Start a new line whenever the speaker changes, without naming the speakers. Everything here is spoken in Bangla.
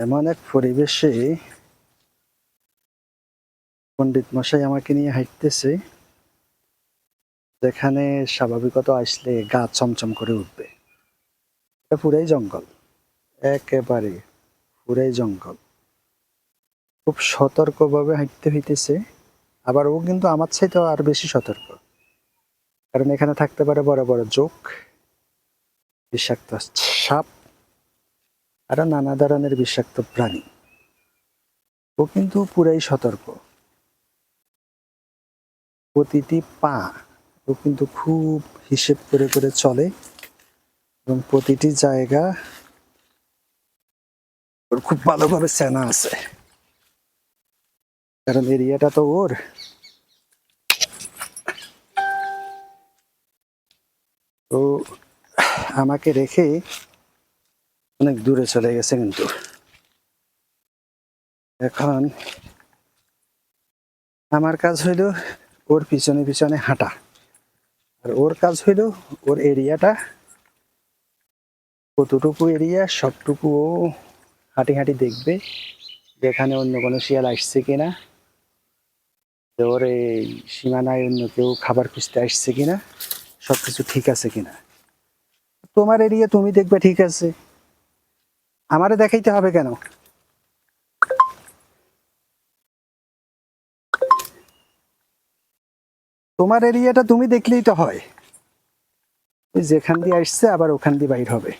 এমন এক পরিবেশে পণ্ডিত মশাই আমাকে নিয়ে হাঁটতেছে, যেখানে স্বাভাবিকত আসলে গা চমচম করে উঠবে। এটা পুরাই জঙ্গল, একেবারে পুরাই জঙ্গল। খুব সতর্কভাবে হাঁটতে হইতেছে। আবার ও কিন্তু আমার চাইতেও আর বেশি সতর্ক, কারণ এখানে থাকতে পারে বড় বড় জোক, বিষাক্ত সাপ, আরো নানা ধরনের বিষাক্ত প্রাণী। ও কিন্তু পুরাই সতর্ক। প্রতিটি পা ও কিন্তু খুব হিসেব করে করে চলে, এবং প্রতিটি জায়গা ওর খুব ভালোভাবে চেনা আছে, কারণ এরিয়াটা তো ওর। তো আমাকে রেখে অনেক দূরে চলে গেছে, কিন্তু এখন আমার কাজ হইল ওর পিছনে পিছনে হাঁটা, আর ওর কাজ হইল ওর এরিয়াটা কতটুকু এরিয়া সবটুকু ও হাঁটি হাঁটি দেখবে, যেখানে অন্য কোনো শিয়াল আসছে কিনা, ওর এই সীমানায় অন্য কেউ খাবার খুঁজতে আসছে কিনা, সবকিছু ঠিক আছে কিনা। তোমার এরিয়া তুমি দেখবে ঠিক আছে, আমারে দেখাইতে হবে কেন? তোমার এরিয়াটা তুমি দেখলেই তো হয়। যেখান দিয়ে আসছে আবার ওখান দিয়ে বাইর হবে।